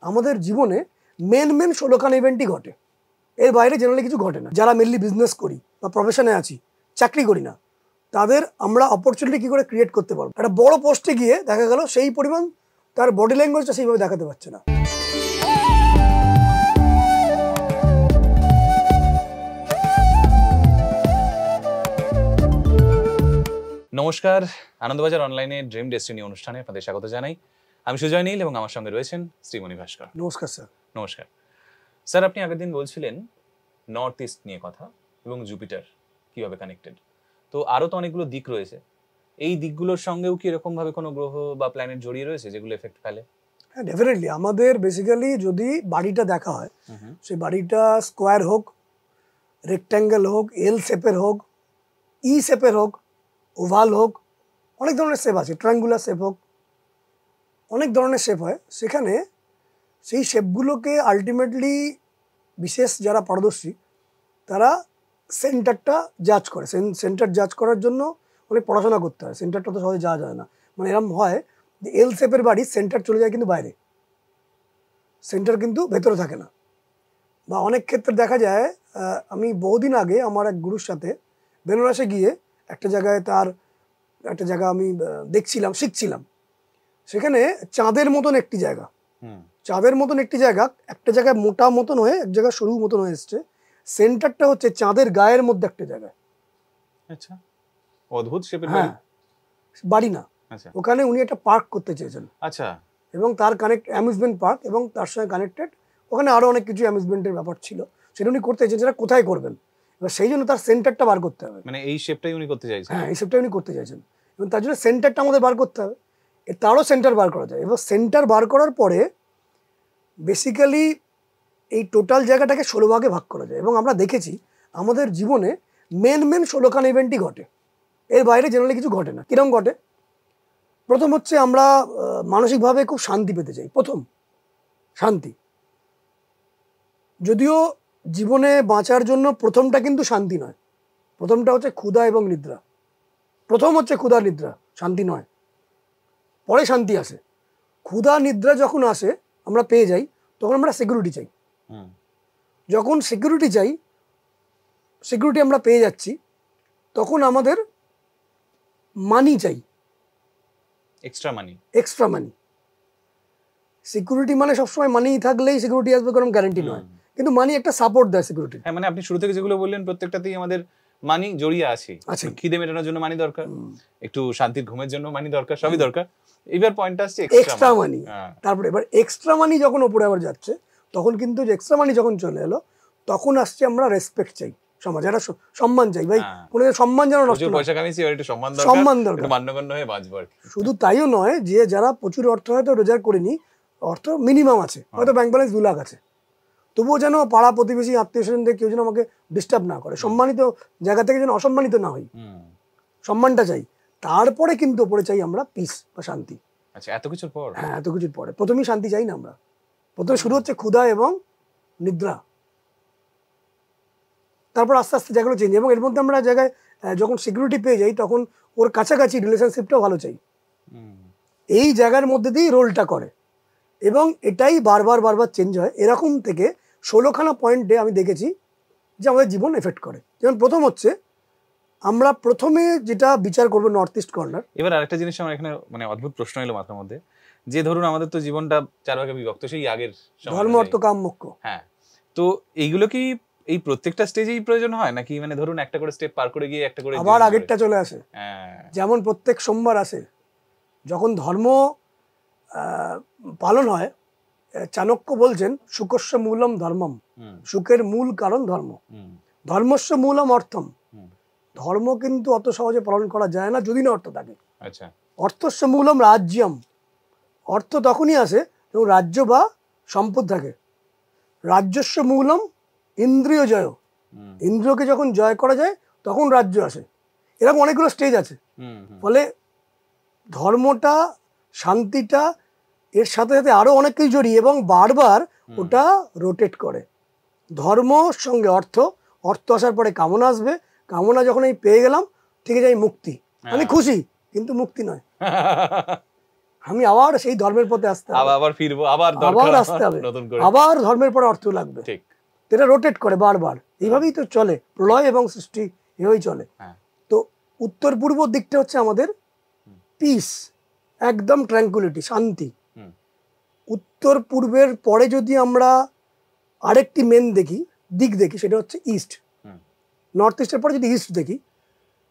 আমাদের জীবনে মেন 16খান ইভেন্টই ঘটে, এর বাইরে জেনারেলি কিছু ঘটে না। যারা মেনলি বিজনেস করি বা প্রফেশনে আছি, চাকরি করি না, তাদের আমরা অপরচুনিটি কী করে ক্রিয়েট করতে পারবো। একটা বড় পোস্টে গিয়ে দেখা গেল সেই পরিমাণ তার বডি ল্যাঙ্গুয়েজটা সেইভাবে দেখাতে পারছে না। নমস্কার, আনন্দবাজার অনলাইনে ড্রিম ডেস্টিনি অনুষ্ঠানে আপনাদের স্বাগত জানাই। আমি সুজয় নীল এবং আমার সঙ্গে রয়েছেন শ্রীমণি ভাস্কর। নমস্কার স্যার। নমস্কার স্যার। আপনি আগের দিন বলছিলেন নর্থ ইস্ট নিয়ে কথা এবং জুপিটার কিভাবে কানেক্টেড। তো আরও তো অনেকগুলো দিক রয়েছে, এই দিকগুলোর সঙ্গেও কি এরকমভাবে কোনো গ্রহ বা প্ল্যানেট জড়িয়ে রয়েছে যেগুলো এফেক্ট ফেলে? হ্যাঁ, ডেফিনেটলি। আমাদের বেসিক্যালি যদি বাড়িটা দেখা হয়, সেই বাড়িটা স্কোয়ার হোক, রেক্ট্যাঙ্গেল হোক, এল শেপের হোক, ই শেপের হোক, ওভাল হোক, অনেক ধরনের শেপ আছে, ট্রায়াঙ্গুলার শেপ হোক, অনেক ধরনের শেপ হয়। সেখানে সেই শেপগুলোকে আলটিমেটলি বিশেষ যারা পারদর্শী তারা সেন্টারটা জাজ করে। সেন্টার জাজ করার জন্য অনেক পড়াশোনা করতে হয়, সেন্টারটা তো সহজে যাওয়া যায় না। মানে এরকম হয় যে এল শেপের বাড়ি সেন্টার চলে যায় কিন্তু বাইরে, সেন্টার কিন্তু ভেতরে থাকে না। বা অনেক ক্ষেত্রে দেখা যায়, আমি বহুদিন আগে আমার এক গুরুর সাথে বেনারসে গিয়ে একটা জায়গা আমি দেখছিলাম, শিখছিলাম। সেখানে চাঁদের মতন একটি জায়গা, একটা জায়গায় মোটা মতন হয়ে এক জায়গায় সরু মতন হয়ে এসছে। সেন্টারটা হচ্ছে চাঁদের গায়ের মধ্যে একটা জায়গায়। আচ্ছা, অদ্ভুত শেপের বাড়ি না। আচ্ছা, ওখানে উনি একটা পার্ক করতে চেয়েছেন। আচ্ছা। এবং তার অ্যামিউজমেন্ট পার্ক, এবং তার সঙ্গে কানেক্টেড ওখানে আরো অনেক কিছু অ্যামিউজমেন্টের ব্যাপার ছিল, সেটা উনি করতে চেয়েছেন। সেটা কোথায় করবেন, এবার সেই জন্য তার সেন্টারটা বার করতে হবে। মানে এই শেপটাই উনি করতে চাইছেন? হ্যাঁ, এই শেপটাই উনি করতে চাইছেন, এবং তার জন্য সেন্টারটা আমাদের বার করতে হবে। তারও সেন্টার বার করা যায়, এবং সেন্টার বার করার পরে বেসিক্যালি এই টোটাল জায়গাটাকে 16 ভাগে ভাগ করা যায়। এবং আমরা দেখেছি আমাদের জীবনে মেন 16খান ইভেন্টই ঘটে, এর বাইরে জেনারেলি কিছু ঘটে না। কিরম ঘটে? প্রথম হচ্ছে আমরা মানসিকভাবে খুব শান্তি পেতে চাই। প্রথম শান্তি, যদিও জীবনে বাঁচার জন্য প্রথমটা কিন্তু শান্তি নয়, প্রথমটা হচ্ছে ক্ষুধা এবং নিদ্রা। প্রথম হচ্ছে ক্ষুধা নিদ্রা, শান্তি নয়, পরে শান্তি আসে। ক্ষুধা নিদ্রা যখন আসে আমরা পেয়ে যাই, তখন আমরা সিকিউরিটি চাই। যখন সিকিউরিটি আমরা পেয়ে যাচ্ছি, তখন আমাদের মানি চাই, এক্সট্রা মানি। সিকিউরিটি মানে সবসময় মানি থাকলেই সিকিউরিটি আসবে কোনো গ্যারান্টি নয়, কিন্তু মানি একটা সাপোর্ট দেয় সিকিউরিটি। হ্যাঁ, মানে আপনি শুরু থেকে যেগুলো বললেন প্রত্যেকটাতেই আমাদের মানি জড়িয়ে আছে। খিদে মেটানোর জন্য মানি দরকার, একটু শান্তির ঘুমের জন্য মানি দরকার, সবই দরকার। এবার পয়েন্টটা আসছে এক্সট্রা মানি। তারপরে এবার এক্সট্রা মানি যখন উপরে আবার যাচ্ছে, তখন কিন্তু এক্সট্রা মানি যখন চলে এলো, তখন আসছে আমরা রেসপেক্ট চাই, সমাজ একটা সম্মান চাই। ভাই কোনো সম্মান যেন নষ্ট, পয়সা কামিয়েছি এবার একটু সম্মান দরকার, মান্যগণ্য হয়ে বাঁচবো। শুধু তাইও নয় যে যারা প্রচুর অর্থ হয়তো রোজগার করেনি, অর্থ মিনিমাম আছে, হয়তো ব্যাংক ব্যালেন্স 2 লাখ আছে, তবুও যেন পাড়া প্রতিবেশী আত্মীয় স্বজনদের কেউ যেন আমাকে ডিস্টার্ব না করে, সম্মানিত জায়গা থেকে যেন অসম্মানিত না হই, সম্মানটা চাই। তারপরে কিন্তু ওপরে চাই আমরা পিস বা শান্তি। আচ্ছা, এত কিছুর পর? হ্যাঁ, এত কিছুর পরে প্রথমেই শান্তি চাই না আমরা। প্রথমে শুরু হচ্ছে ক্ষুধা এবং নিদ্রা, তারপর আস্তে আস্তে জায়গাগুলো চেঞ্জ। এবং এর মধ্যে আমরা জায়গায় যখন সিকিউরিটি পেয়ে যাই, তখন ওর কাছাকাছি রিলেশনশিপটাও ভালো চাই। এই জায়গার মধ্যে দিয়েই রোলটা করে, এবং এটাই বারবার চেঞ্জ হয়। এরকম থেকে 16খানা পয়েন্টে আমি দেখেছি যে আমাদের জীবন এফেক্ট করে। যেমন প্রথম হচ্ছে, আমরা প্রথমে যেটা বিচার করবো নর্থ ইস্ট কর্নার। এবার আরেকটা জিনিস আমার এখানে মানে অদ্ভুত প্রশ্ন এলো মাথার মধ্যে, যে ধরুন আমাদের তো জীবনটা 4 ভাগে বিভক্ত, সেই আগের ধর্ম, অর্থ, কাম, মোক্ষ। হ্যাঁ, তো এইগুলো কি এই প্রত্যেকটা স্টেজেই প্রয়োজন হয়, নাকি মানে ধরুন একটা করে স্টেপ পার করে গিয়ে একটা করে আবার আগেরটা চলে আসে? যেমন প্রত্যেক সোমবার আসে যখন ধর্ম পালন হয়, চাণক্য বলছেন সুকস্য মূলম ধর্মম, সুখের মূল কারণ ধর্ম, ধর্মস্য মূলম অর্থম। ধর্ম কিন্তু অত সহজে পালন করা যায় না যদি না অর্থ থাকে। আচ্ছা, অর্থস্য মূলম রাজ্যম, অর্থ তখনই আসে যখন রাজ্য বা সম্পদ থাকে। রাজ্যস্য মূলম ইন্দ্রিয় জয়, ইন্দ্রিয়কে যখন জয় করা যায় তখন রাজ্য আসে। এরকম অনেকগুলো স্টেজ আছে। ফলে ধর্মটা, শান্তিটা এর সাথে সাথে আরো অনেক কিছু জড়িয়ে, এবং বারবার ওটা রোটেট করে। ধর্মর সঙ্গে অর্থ, অর্থ আসার পরে কামনা আসবে, কামনা যখন এই পেয়ে গেলাম, ঠিক আছে, মুক্তি, আমি খুশি, কিন্তু মুক্তি নয়। আমি আবার সেই ধর্মের পথে আসতে হবে, আবার ফিরবো, আবার আবার আসতে হবে, নতুন করে আবার ধর্মের পরে অর্থ লাগবে। ঠিক, এটা রোটেট করে বারবার, এইভাবেই তো চলে, প্রলয় এবং সৃষ্টি এভাবেই চলে। তো উত্তর পূর্ব দিকটা হচ্ছে আমাদের পিস, একদম ট্র্যাঙ্কুলিটি, শান্তি। উত্তর পূর্বের পরে যদি আমরা আরেকটি মেন দিক দেখি, সেটা হচ্ছে ইস্ট। নর্থ ইস্টের পরে যদি ইস্ট দেখি,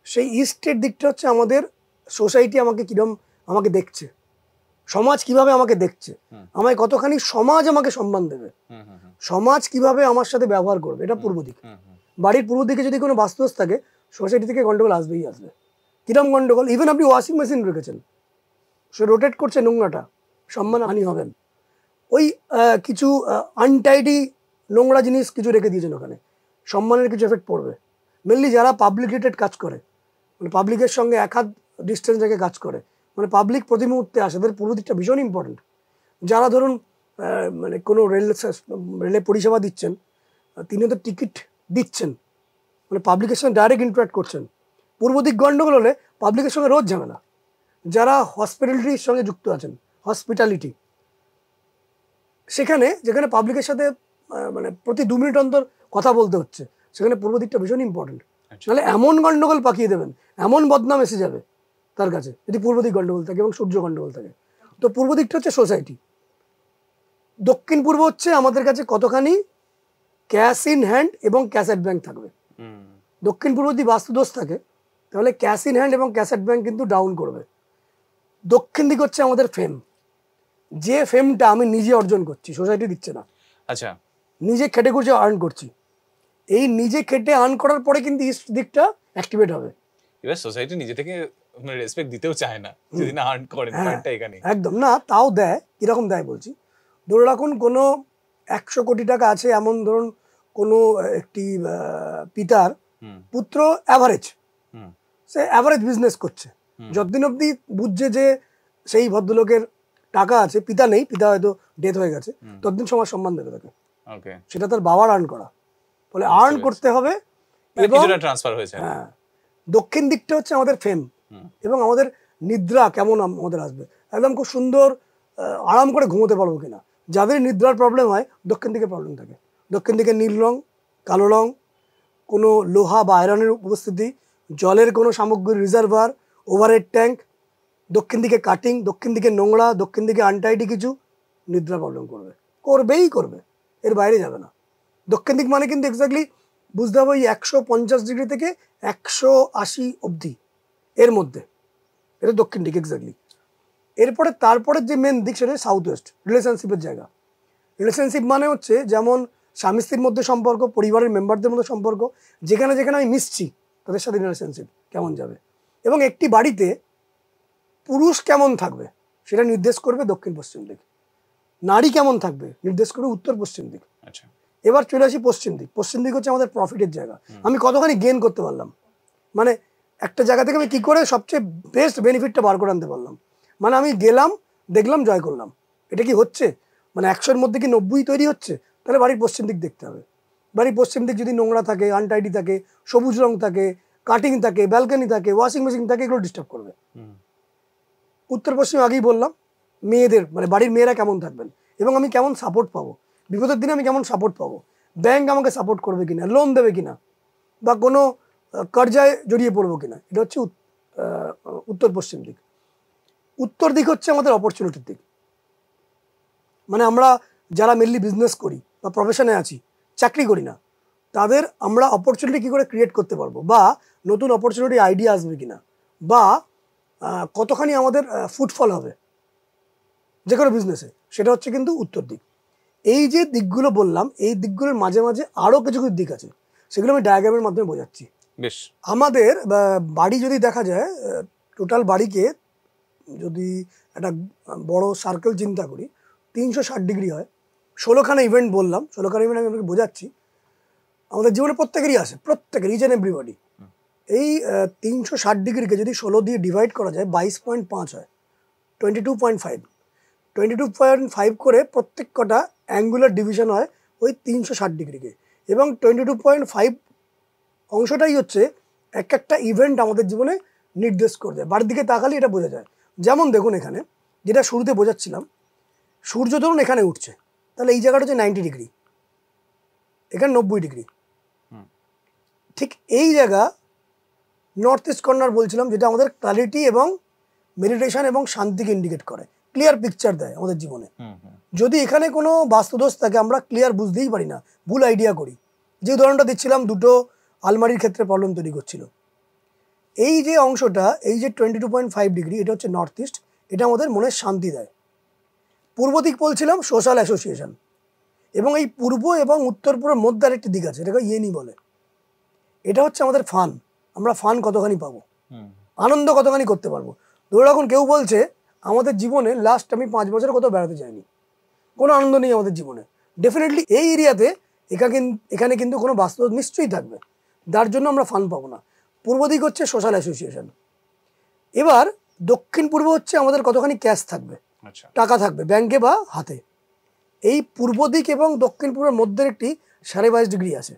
সেই ইস্টের দিকটা হচ্ছে আমাদের সোসাইটি আমাকে কিরম আমাকে দেখছে, সমাজ কিভাবে আমাকে দেখছে, আমায় কতখানি সমাজ আমাকে সম্মান দেবে, সমাজ কিভাবে আমার সাথে ব্যবহার করবে, এটা পূর্ব দিক। বাড়ির পূর্ব দিকে যদি কোনো বাস্তুদোষ থাকে, সোসাইটি থেকে গন্ডগোল আসবেই আসবে। কিরম গন্ডগোল? ইভেন আপনি ওয়াশিং মেশিন রেখেছেন, সে রোটেট করছে, নোংরাটা, সম্মান হানি হবেন। ওই কিছু আনটাইডি নোংরা জিনিস কিছু রেখে দিয়েছেন ওখানে, সম্মানের কিছু এফেক্ট পড়বে। মেনলি যারা পাবলিক রিলেটেড কাজ করে, মানে পাবলিকের সঙ্গে এক হাত ডিস্টেন্স রেখে কাজ করে, মানে পাবলিক প্রতি মুহূর্তে আসে, তাদের পূর্ব দিকটা ভীষণ ইম্পর্টেন্ট। যারা ধরুন মানে কোনো রেলে পরিষেবা দিচ্ছেন, তিনি তো টিকিট দিচ্ছেন, মানে পাবলিকের সঙ্গে ডাইরেক্ট ইন্টারাক্ট করছেন, পূর্ব দিক গণ্ডগোল হলে পাবলিকের সঙ্গে রোজ ঝামেলা। যারা হসপিটালিটির সঙ্গে যুক্ত আছেন, হসপিটালিটি, সেখানে যেখানে পাবলিকের সাথে মানে প্রতি 2 মিনিট অন্তর কথা বলতে হচ্ছে, সেখানে পূর্ব দিকটা ভীষণ ইম্পর্টেন্ট। নাহলে এমন গন্ডগোল পাকিয়ে দেবেন, এমন বদনাম এসে যাবে তার কাছে, যদি পূর্ব দিক গন্ডগোল থাকে এবং সূর্য গন্ডগোল থাকে। তো পূর্ব দিকটা হচ্ছে সোসাইটি। দক্ষিণ পূর্ব হচ্ছে আমাদের কাছে কতখানি ক্যাশ ইন হ্যান্ড এবং ক্যাশ অ্যাট ব্যাংক থাকবে। দক্ষিণ পূর্ব যদি বাস্তুদোষ থাকে, তাহলে ক্যাশ ইন হ্যান্ড এবং ক্যাশ অ্যাট ব্যাংক কিন্তু ডাউন করবে। দক্ষিণ দিক হচ্ছে আমাদের ফেম, যে ফেমটা আমি নিজে অর্জন করছি, সোসাইটি দিচ্ছে না। আচ্ছা, নিজে খেটে খুঁজে আর্ন করছি, এই নিজে খেটে আর্ন করার পরে কিন্তু ইস্ট দিকটা অ্যাক্টিভেট হবে। এবার সোসাইটি নিজে থেকে মানে রেসপেক্ট দিতেও চায় না যদি না আর্ন করেন, পয়েন্টটা এখানে। একদম না, তাও দেয়। কিরকম দেয় বলছি, ধরে রাখুন কোনো 100 কোটি টাকা আছে এমন ধরুন কোনো একটি পিতার পুত্র অ্যাভারেজ, সে অ্যাভারেজ বিজনেস করছে, যতদিন অবধি বুঝছে যে সেই ভদ্রলোকের টাকা আছে, পিতা নেই, পিতা হয়তো ডেথ হয়ে গেছে, ততদিন সমাজ সম্মান দেবে তাকে। সেটা তার বাবার আর্ন করা, ফলে আর্ন করতে হবে। এবং ট্রান্সফার হয়েছে। হ্যাঁ, দক্ষিণ দিকটা হচ্ছে আমাদের ফেম এবং আমাদের নিদ্রা কেমন আমাদের আসবে, একদম খুব সুন্দর আরাম করে ঘুমোতে পারবো কিনা। যাদের নিদ্রার প্রবলেম হয়, দক্ষিণ দিকে প্রবলেম থাকে। দক্ষিণ দিকে নীল রং, কালো রং, কোনো লোহা বা আয়রনের উপস্থিতি, জলের কোনো সামগ্রী রিজার্ভার, ওভারহেড ট্যাঙ্ক, দক্ষিণ দিকে কাটিং, দক্ষিণ দিকে নোংরা, দক্ষিণ দিকে আনটাইডি কিছু, নিদ্রা প্রবলেম করবেই করবে, এর বাইরে যাবে না। দক্ষিণ দিক মানে কিন্তু এক্স্যাক্টলি বুঝতে হবে ওই 150 ডিগ্রি থেকে 180 অবধি, এর মধ্যে, এটা দক্ষিণ দিক এক্স্যাক্টলি। এরপরে তারপরে যে মেন দিক, সেটা সাউথ ওয়েস্ট, রিলেশনশিপের জায়গা। রিলেশনশিপ মানে হচ্ছে যেমন স্বামী স্ত্রীর মধ্যে সম্পর্ক, পরিবারের মেম্বারদের মধ্যে সম্পর্ক, যেখানে যেখানে আমি মিশছি তাদের সাথে রিলেশনশিপ কেমন যাবে। এবং একটি বাড়িতে পুরুষ কেমন থাকবে সেটা নির্দেশ করবে দক্ষিণ পশ্চিম দিক, নারী কেমন থাকবে নির্দেশ করবে উত্তর পশ্চিম দিক। আচ্ছা, এবার চলে আসি পশ্চিম দিক। পশ্চিম দিক হচ্ছে আমাদের প্রফিটের জায়গা, আমি কতখানি গেইন করতে পারলাম, মানে একটা জায়গা থেকে আমি কী করে সবচেয়ে বেস্ট বেনিফিটটা বার করে আনতে পারলাম। মানে আমি গেলাম, দেখলাম, জয় করলাম, এটা কি হচ্ছে, মানে 100-এর মধ্যে কি 90 তৈরি হচ্ছে, তাহলে বাড়ির পশ্চিম দিক দেখতে হবে। বাড়ির পশ্চিম দিক যদি নোংরা থাকে, আনটাইডি থাকে, সবুজ রং থাকে, কাটিং থাকে, ব্যালকনি থাকে, ওয়াশিং মেশিন থাকে, এগুলো ডিস্টার্ব করবে। উত্তর পশ্চিম আগেই বললাম, মেয়েদের মানে বাড়ির মেয়েরা কেমন থাকবেন এবং আমি কেমন সাপোর্ট পাবো, বিপদের দিনে আমি কেমন সাপোর্ট পাবো, ব্যাংক আমাকে সাপোর্ট করবে কিনা, লোন দেবে কিনা, বা কোনো কর্জায় জড়িয়ে পড়বো কিনা, এটা হচ্ছে উত্তর পশ্চিম দিক। উত্তর দিক হচ্ছে আমাদের অপরচুনিটির দিক, মানে আমরা যারা মেনলি বিজনেস করি বা প্রফেশনে আছি, চাকরি করি না, তাদের আমরা অপরচুনিটি কী করে ক্রিয়েট করতে পারবো, বা নতুন অপরচুনিটি আইডিয়া আসবে কিনা, বা কতখানি আমাদের ফুটফল হবে যে কোনো বিজনেসে, সেটা হচ্ছে কিন্তু উত্তর দিক। এই যে দিকগুলো বললাম, এই দিকগুলোর মাঝে মাঝে আরও কিছু কিছু দিক আছে, সেগুলো আমি ডায়াগ্রামের মাধ্যমে বোঝাচ্ছি। বেশ, আমাদের বাড়ি যদি দেখা যায়, টোটাল বাড়িকে যদি একটা বড় সার্কেল চিন্তা করি, 360 ডিগ্রি হয়। 16খানা ইভেন্ট বললাম, 16খানা ইভেন্ট আমি আপনাকে বোঝাচ্ছি। আমাদের জীবনে প্রত্যেকেরই আসে, প্রত্যেকের, ইচ অ্যান্ড এভরিবডি। এই 360 ডিগ্রিকে যদি 16 দিয়ে ডিভাইড করা যায়, 22.5 হয়, 22.5। 22.5 করে প্রত্যেক কটা অ্যাঙ্গুলার ডিভিশন হয় ওই 360 ডিগ্রিকে, এবং 22.5 অংশটাই হচ্ছে একটা ইভেন্ট আমাদের জীবনে নির্দেশ করে দেয়। বাড়ির দিকে তাকালে এটা বোঝা যায়। যেমন দেখুন, এখানে যেটা শুরুতে বোঝাচ্ছিলাম, সূর্য ধরুন এখানে উঠছে, তাহলে এই জায়গাটা হচ্ছে 90 ডিগ্রি, এখানে 90 ডিগ্রি। ঠিক এই জায়গা নর্থ ইস্ট কর্নার বলছিলাম, যেটা আমাদের ক্লারিটি এবং মেডিটেশন এবং শান্তিকে ইন্ডিকেট করে, ক্লিয়ার পিকচার দেয় আমাদের জীবনে। যদি এখানে কোনো বাস্তুদোষ থাকে আমরা ক্লিয়ার বুঝতেই পারি না, ভুল আইডিয়া করি। যে উদাহরণটা দিচ্ছিলাম, দুটো আলমারির ক্ষেত্রে প্রবলেম তৈরি করছিল। এই যে অংশটা, এই যে 22.5 ডিগ্রি, এটা হচ্ছে নর্থ ইস্ট, এটা আমাদের মনে শান্তি দেয়। পূর্ব দিক বলছিলাম সোশ্যাল অ্যাসোসিয়েশন, এবং এই পূর্ব এবং উত্তর পূর্বের মধ্যে আরেকটি দিক আছে, এটাকে ইয়েনি বলে। এটা হচ্ছে আমাদের ফান, আমরা ফান কতখানি পাবো, আনন্দ কতখানি করতে পারবো। ধরো এখন কেউ বলছে আমাদের জীবনে লাস্ট আমি 5 বছর কোথাও বেড়াতে যাইনি, কোনো আনন্দ নেই আমাদের জীবনে। ডেফিনেটলি এই এরিয়াতে এখানে কিন্তু কোনো বাস্তব নিশ্চয়ই থাকবে, যার জন্য আমরা ফান পাবো না। পূর্ব দিক হচ্ছে সোশ্যাল অ্যাসোসিয়েশন। এবার দক্ষিণ পূর্ব হচ্ছে আমাদের কতখানি ক্যাশ থাকবে, টাকা থাকবে ব্যাংকে বা হাতে। এই পূর্ব দিক এবং দক্ষিণ পূর্বের মধ্যে একটি 22.5 ডিগ্রি আছে,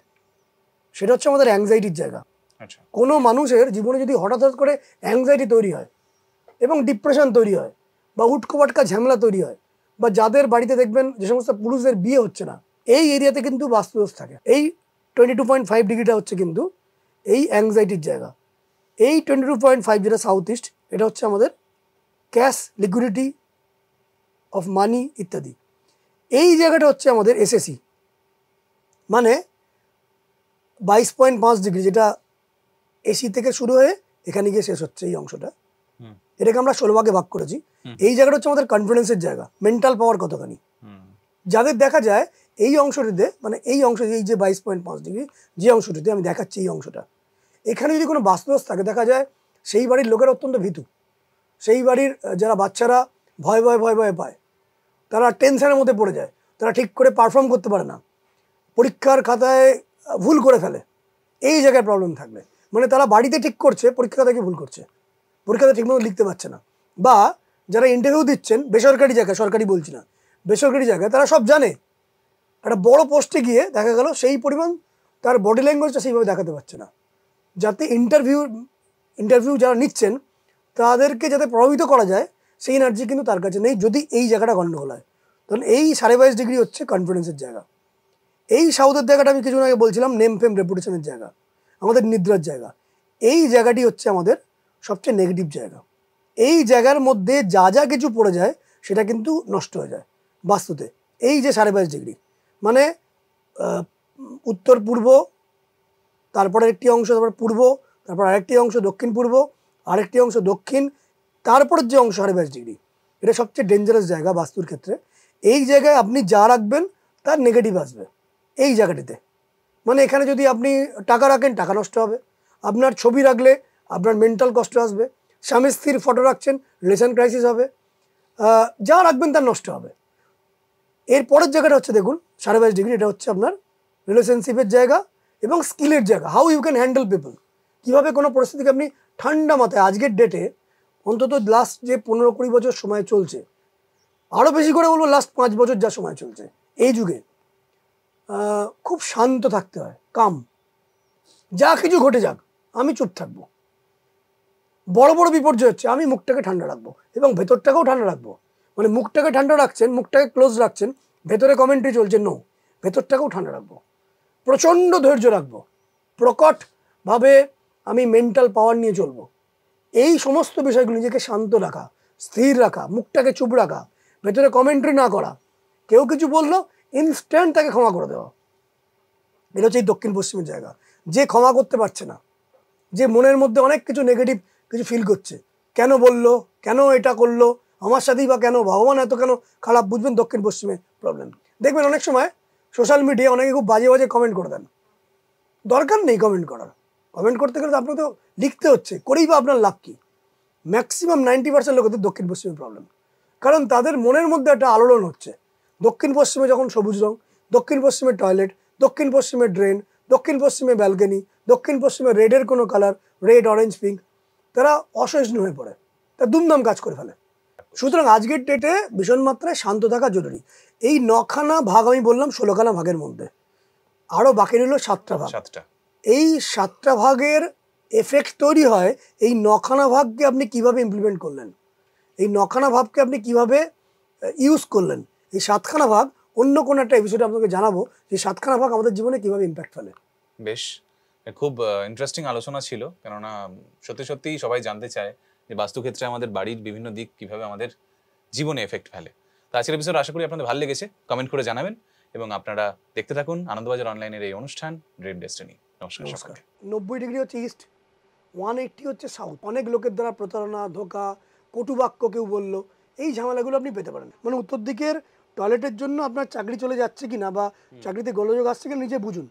সেটা হচ্ছে আমাদের অ্যাংজাইটির জায়গা। কোনো মানুষের জীবনে যদি হঠাৎ করে অ্যাংজাইটি তৈরি হয় এবং ডিপ্রেশন তৈরি হয় বা উটকোপাটকা ঝামেলা তৈরি হয়, বা যাদের বাড়িতে দেখবেন যে সমস্ত পুরুষদের বিয়ে হচ্ছে না, এই এরিয়াতে কিন্তু বাস্তুদোষ থাকে। এই 22.5 ডিগ্রিটা হচ্ছে কিন্তু এই অ্যাংজাইটির জায়গা। এই 22.5 যেটা সাউথ ইস্ট, এটা হচ্ছে আমাদের ক্যাশ, লিকুইডিটি অফ মানি ইত্যাদি। এই জায়গাটা হচ্ছে আমাদের এসএসি, মানে 22.5 ডিগ্রি, যেটা এসি থেকে শুরু হয়ে এখানে গিয়ে শেষ হচ্ছে এই অংশটা। এটাকে আমরা 16 ভাগে ভাগ করেছি। এই জায়গাটা হচ্ছে আমাদের কনফিডেন্সের জায়গা, মেন্টাল পাওয়ার কতখানি। যাদের দেখা যায় এই অংশটিতে, মানে এই অংশ, এই যে 22.5 ডিগ্রি যে অংশটিতে আমি দেখাচ্ছি, এই অংশটা, এখানে যদি কোনো বাস্তুদোষ থাকে, দেখা যায় সেই বাড়ির লোকেরা অত্যন্ত ভীতু, সেই বাড়ির যারা বাচ্চারা ভয় ভয় ভয় ভয় পায়, তারা টেনশনের মধ্যে পড়ে যায়, তারা ঠিক করে পারফর্ম করতে পারে না, পরীক্ষার খাতায় ভুল করে ফেলে। এই জায়গায় প্রবলেম থাকবে, মানে তারা বাড়িতে ঠিক করছে, পরীক্ষা খাতায় ভুল করছে, পরীক্ষাতে ঠিকমতো লিখতে পারছে না। বা যারা ইন্টারভিউ দিচ্ছেন বেসরকারি জায়গায়, সরকারি বলছি না, বেসরকারি জায়গায়, তারা সব জানে, একটা বড় পোস্টে গিয়ে দেখা গেল সেই পরিমাণ তার বডি ল্যাঙ্গুয়েজটা সেইভাবে দেখাতে পারছে না, যাতে ইন্টারভিউ যারা নিচ্ছেন তাদেরকে যাতে প্রভাবিত করা যায়, সেই এনার্জি কিন্তু তার কাছে নেই, যদি এই জায়গাটা গণ্ডগোল হয়। তখন এই 22.5 ডিগ্রি হচ্ছে কনফিডেন্সের জায়গা। এই সাউথের জায়গাটা আমি কিছুদিন আগে বলছিলাম নেম ফেম রেপুটেশনের জায়গা, আমাদের নিদ্রার জায়গা। এই জায়গাটি হচ্ছে আমাদের সবচেয়ে নেগেটিভ জায়গা। এই জায়গার মধ্যে যা যা কিছু পড়ে যায় সেটা কিন্তু নষ্ট হয়ে যায় বাস্তুতে। এই যে 22.5 ডিগ্রি, মানে উত্তর পূর্ব, তারপরে একটি অংশ, তারপর পূর্ব, তারপর আরেকটি অংশ দক্ষিণ পূর্ব, আরেকটি অংশ দক্ষিণ, তারপরের যে অংশ 22.5 ডিগ্রি, এটা সবচেয়ে ডেঞ্জারাস জায়গা বাস্তুর ক্ষেত্রে। এই জায়গায় আপনি যা রাখবেন তার নেগেটিভ আসবে এই জায়গাটিতে। মানে এখানে যদি আপনি টাকা রাখেন, টাকা নষ্ট হবে। আপনার ছবি রাখলে আপনার মেন্টাল কষ্ট আসবে। স্বামী স্ত্রীর ফটো রাখছেন, রিলেশন ক্রাইসিস হবে। যা রাখবেন তার নষ্ট হবে। এর পরের জায়গাটা হচ্ছে দেখুন 22.5 ডিগ্রি, এটা হচ্ছে আপনার রিলেশনশিপের জায়গা এবং স্কিলের জায়গা। How you can handle people, কীভাবে কোনো পরিস্থিতিকে আপনি ঠান্ডা মাথায়, আজকের ডেটে অন্তত লাস্ট যে 15-20 বছর সময় চলছে, আরও বেশি করে বলবো লাস্ট 5 বছর যা সময় চলছে, এই যুগে খুব শান্ত থাকতে হয়, কাম। যা কিছু ঘটে যাক আমি চুপ থাকবো। বড় বড় বিপর্যয় হচ্ছে, আমি মুখটাকে ঠান্ডা রাখবো এবং ভেতরটাকেও ঠান্ডা রাখবো। মানে মুখটাকে ঠান্ডা রাখছেন, মুখটাকে ক্লোজ রাখছেন, ভেতরে কমেন্ট্রি চলছে, নো, ভেতরটাকেও ঠান্ডা রাখবো, প্রচণ্ড ধৈর্য রাখবো, প্রকটভাবে আমি মেন্টাল পাওয়ার নিয়ে চলবো। এই সমস্ত বিষয়গুলো, নিজেকে শান্ত রাখা, স্থির রাখা, মুখটাকে চুপ রাখা, ভেতরে কমেন্ট্রি না করা, কেউ কিছু বললো ইনস্ট্যান্ট তাকে ক্ষমা করে দেওয়া, এটা হচ্ছে এই দক্ষিণ পশ্চিমের জায়গা। যে ক্ষমা করতে পারছে না, যে মনের মধ্যে অনেক কিছু নেগেটিভ কিছু ফিল করছে, কেন বললো, কেন এটা করলো, আমার সাথেই বা কেন, ভগবান এত কেন খারাপ, বুঝবেন দক্ষিণ পশ্চিমে প্রবলেম। দেখবেন অনেক সময় সোশ্যাল মিডিয়ায় অনেকে খুব বাজে বাজে কমেন্ট করে দেন। দরকার নেই কমেন্ট করার, কমেন্ট করতে গেলে তো আপনাকে তো লিখতে হচ্ছে, করেই বা আপনার লাভ কী। ম্যাক্সিমাম 90% লোকেদের দক্ষিণ পশ্চিমে প্রবলেম, কারণ তাদের মনের মধ্যে একটা আলোড়ন হচ্ছে। দক্ষিণ পশ্চিমে যখন সবুজ রং, দক্ষিণ পশ্চিমে টয়লেট, দক্ষিণ পশ্চিমে ড্রেন, দক্ষিণ পশ্চিমে ব্যালকনি, দক্ষিণ পশ্চিমে রেডের কোনো কালার, রেড, অরেঞ্জ, পিঙ্ক, তারা অসহিষ্ণু হয়ে পড়ে, তা দুমদাম কাজ করে ফেলে। সুতরাং আজকের ডেটে ভীষণ মাত্রায় শান্ত থাকা জরুরি। এই 9খানা ভাগ আমি বললাম 16খানা ভাগের মধ্যে, আরও বাকি রইল 7টা ভাগ। এই 7টা ভাগের এফেক্ট তৈরি হয় এই 9খানা ভাগকে আপনি কিভাবে ইমপ্লিমেন্ট করলেন। এই নখানা ভাবকে আপনি কিভাবে ইউজ করলেন, এই 7খানা ভাগ অন্য কোনো একটা এপিসোডে আপনাকে জানাবো যে 7খানা ভাগ আমাদের জীবনে কিভাবে ইম্প্যাক্ট ফেলে। বেশ, খুব ইন্টারেস্টিং আলোচনা ছিল, কেননা সত্যি সত্যিই সবাই জানতে চায় যে বাস্তুক্ষেত্রে আমাদের বাড়ির বিভিন্ন দিক কিভাবে আমাদের জীবনে এফেক্ট ফেলে। তো আজকের এপিসোড আশা করি আপনাদের ভালো লেগেছে, কমেন্ট করে জানাবেন এবং আপনারা দেখতে থাকুন আনন্দবাজার অনলাইনের এই অনুষ্ঠান ড্রিম ডেস্টিনি। নমস্কার সকলকে। 90 ডিগ্রি হচ্ছে ইস্ট, 180 হচ্ছে সাউথ। অনেক লোকের দ্বারা প্রতারণা, ধোঁকা, কটু বাক্য কেউ বললো, এই ঝামেলাগুলো আপনি পেতে পারেন। মানে উত্তর দিকের টয়লেটের জন্য আপনার চাকরি চলে যাচ্ছে কিনা বা চাকরিতে গোলযোগ আসছে কিনা নিজে বুঝুন।